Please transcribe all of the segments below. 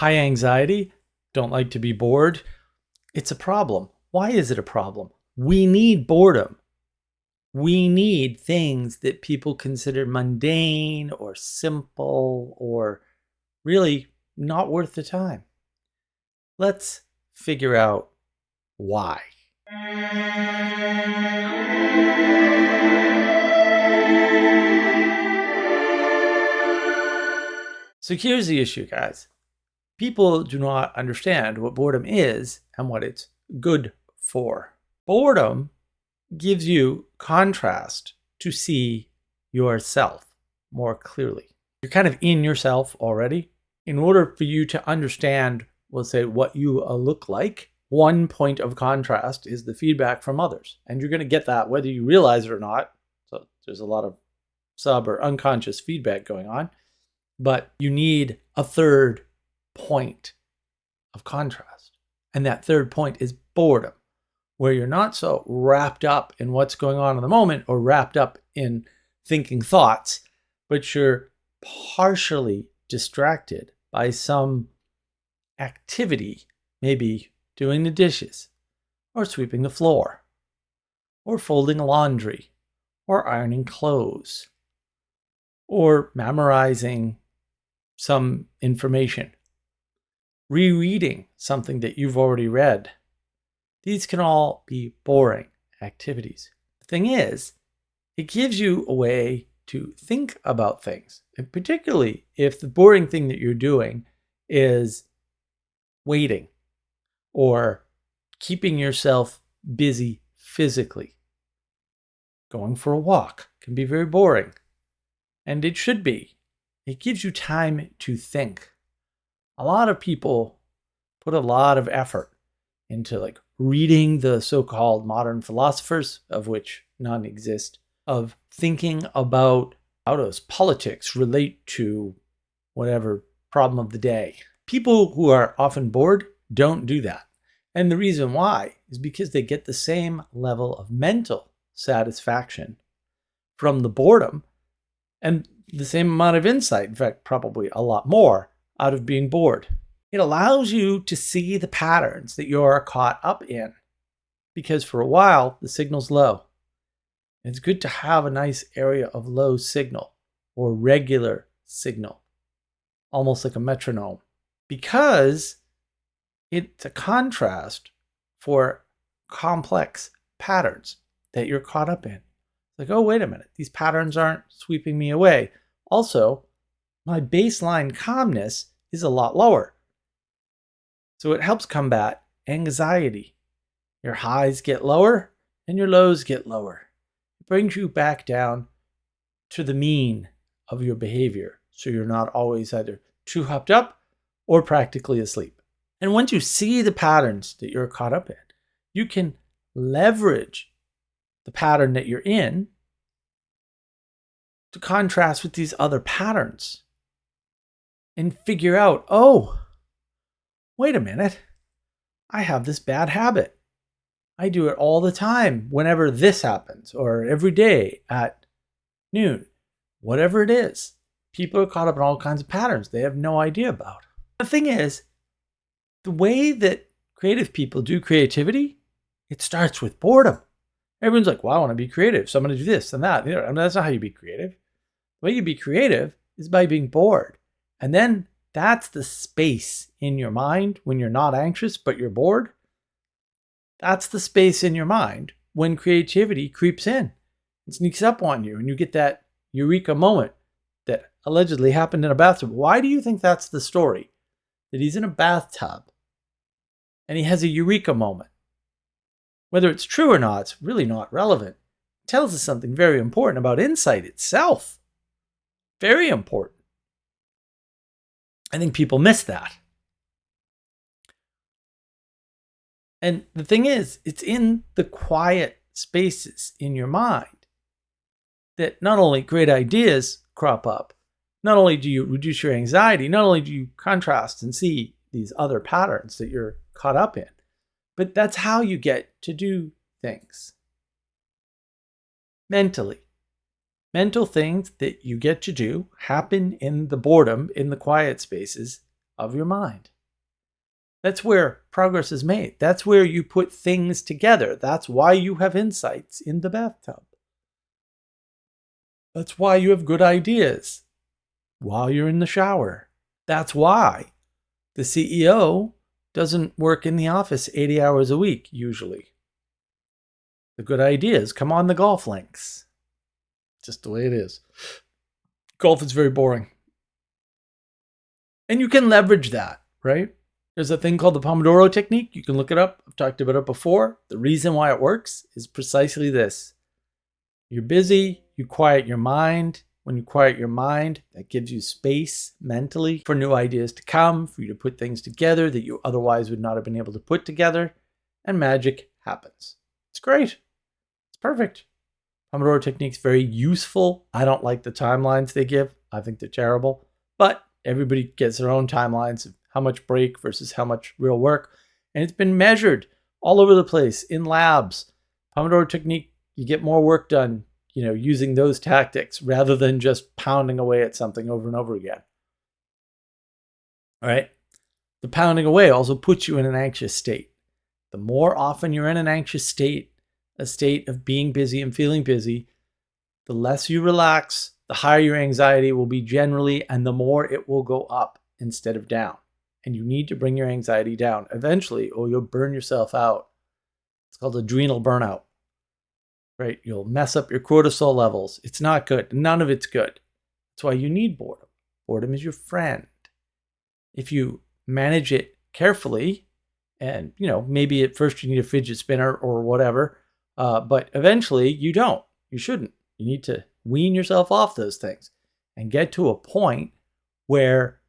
high anxiety, don't like to be bored. It's a problem. Why is it a problem? We need boredom. We need things that people consider mundane or simple or really not worth the time. Let's figure out why. So here's the issue, guys. People do not understand what boredom is and what it's good for. Boredom gives you contrast to see yourself more clearly. You're kind of in yourself already. In order for you to understand, we'll say, what you look like, one point of contrast is the feedback from others. And you're going to get that whether you realize it or not. So there's a lot of sub or unconscious feedback going on. But you need a third point of contrast. And that third point is boredom, where you're not so wrapped up in what's going on in the moment or wrapped up in thinking thoughts, but you're partially distracted by some activity, maybe doing the dishes or sweeping the floor or folding laundry or ironing clothes or memorizing some information, rereading something that you've already read. These can all be boring activities. The thing is, it gives you a way to think about things, and particularly if the boring thing that you're doing is waiting or keeping yourself busy physically. Going for a walk can be very boring, and it should be. It gives you time to think. A lot of people put a lot of effort into reading the so-called modern philosophers, of which none exist, of thinking about how does politics relate to whatever problem of the day. People who are often bored don't do that. And the reason why is because they get the same level of mental satisfaction from the boredom and the same amount of insight, in fact, probably a lot more, out of being bored. It allows you to see the patterns that you're caught up in, because for a while, the signal's low. It's good to have a nice area of low signal or regular signal, almost like a metronome, because it's a contrast for complex patterns that you're caught up in. Like, oh, wait a minute, these patterns aren't sweeping me away. Also, my baseline calmness is a lot lower. So it helps combat anxiety. Your highs get lower and your lows get lower. It brings you back down to the mean of your behavior. So you're not always either too hopped up or practically asleep. And once you see the patterns that you're caught up in, you can leverage the pattern that you're in to contrast with these other patterns and figure out, oh, wait a minute, I have this bad habit. I do it all the time whenever this happens, or every day at noon, whatever it is. People are caught up in all kinds of patterns they have no idea about. The thing is, the way that creative people do creativity, it starts with boredom. Everyone's like, well, I want to be creative, so I'm going to do this and that. That's not how you be creative. The way you be creative is by being bored. And then that's the space in your mind when you're not anxious, but you're bored. That's the space in your mind when creativity creeps in and sneaks up on you and you get that eureka moment that allegedly happened in a bathtub. Why do you think that's the story? That he's in a bathtub and he has a eureka moment. Whether it's true or not, it's really not relevant. It tells us something very important about insight itself. Very important. I think people miss that. And the thing is, it's in the quiet spaces in your mind that not only great ideas crop up, not only do you reduce your anxiety, not only do you contrast and see these other patterns that you're caught up in, but that's how you get to do things. Mentally. Mental things that you get to do happen in the boredom, in the quiet spaces of your mind. That's where progress is made. That's where you put things together. That's why you have insights in the bathtub. That's why you have good ideas while you're in the shower. That's why the CEO doesn't work in the office 80 hours a week, usually. The good ideas come on the golf links. Just the way it is. Golf is very boring. And you can leverage that, right? There's a thing called the Pomodoro technique. You can look it up. I've talked about it before. The reason why it works is precisely this. You're busy, you quiet your mind. When you quiet your mind, that gives you space mentally for new ideas to come, for you to put things together that you otherwise would not have been able to put together, and magic happens. It's great. It's perfect. Pomodoro technique's very useful. I don't like the timelines they give. I think they're terrible. But everybody gets their own timelines of how much break versus how much real work. And it's been measured all over the place in labs. Pomodoro technique, you get more work done, using those tactics rather than just pounding away at something over and over again. All right. The pounding away also puts you in an anxious state. The more often you're in an anxious state, a state of being busy and feeling busy, the less you relax, the higher your anxiety will be generally, and the more it will go up instead of down. And you need to bring your anxiety down eventually, or you'll burn yourself out. It's called adrenal burnout. Right? You'll mess up your cortisol levels. It's not good. None of it's good. That's why you need boredom. Boredom is your friend. If you manage it carefully, and maybe at first you need a fidget spinner or whatever, but eventually you don't. You shouldn't. You need to wean yourself off those things and get to a point where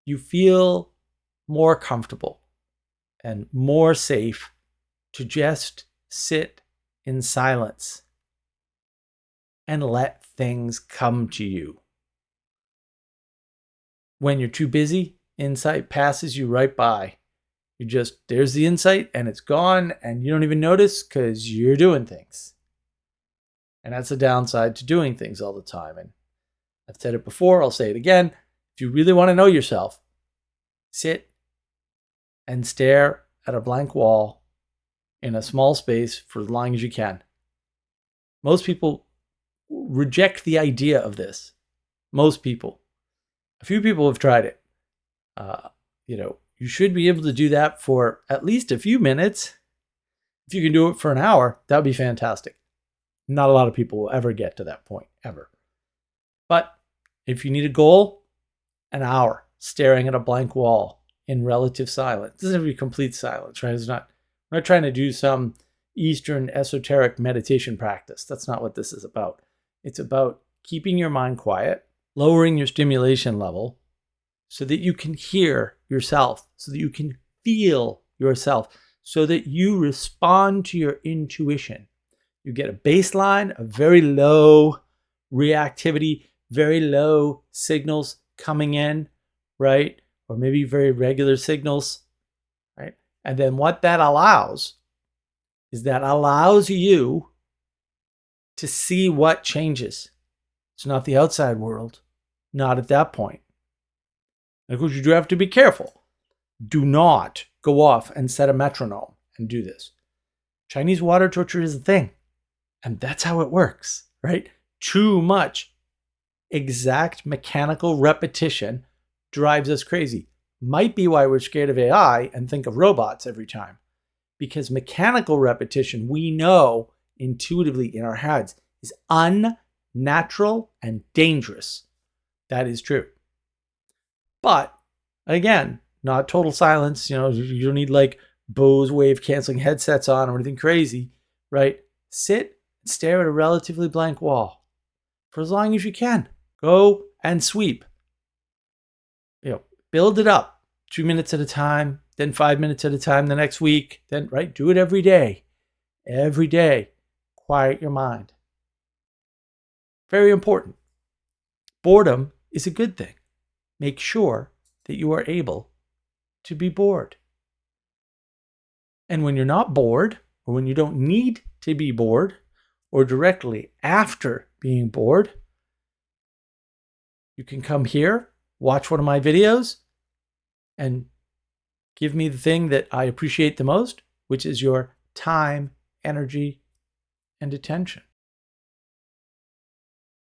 you feel more comfortable and more safe to just sit in silence and let things come to you. When you're too busy, insight passes you right by. There's the insight and it's gone and you don't even notice because you're doing things. And that's the downside to doing things all the time. And I've said it before, I'll say it again. If you really want to know yourself, sit and stare at a blank wall in a small space for as long as you can. Most people reject the idea of this. Most people. A few people have tried it. You should be able to do that for at least a few minutes. If you can do it for an hour, that would be fantastic. Not a lot of people will ever get to that point, ever. But if you need a goal, an hour staring at a blank wall in relative silence. It doesn't have to be complete silence, right? We're not trying to do some Eastern esoteric meditation practice. That's not what this is about. It's about keeping your mind quiet, lowering your stimulation level so that you can hear yourself, so that you can feel yourself, so that you respond to your intuition. You get a baseline of very low reactivity, very low signals coming in, right? Or maybe very regular signals, right? And then what that allows is that allows you to see what changes. It's not the outside world, not at that point. And of course, you do have to be careful. Do not go off and set a metronome and do this. Chinese water torture is a thing. And that's how it works, right? Too much exact mechanical repetition drives us crazy. Might be why we're scared of AI and think of robots every time. Because mechanical repetition, we know intuitively in our heads, is unnatural and dangerous. That is true. But again, not total silence. You don't need like Bose wave canceling headsets on or anything crazy, right? Sit and stare at a relatively blank wall for as long as you can. Go and sweep. Build it up 2 minutes at a time, then 5 minutes at a time the next week, then, right? Do it every day. Every day. Quiet your mind. Very important. Boredom is a good thing. Make sure that you are able to be bored. And when you're not bored, or when you don't need to be bored, or directly after being bored, you can come here, watch one of my videos, and Give me the thing that I appreciate the most, which is your time, energy, and attention.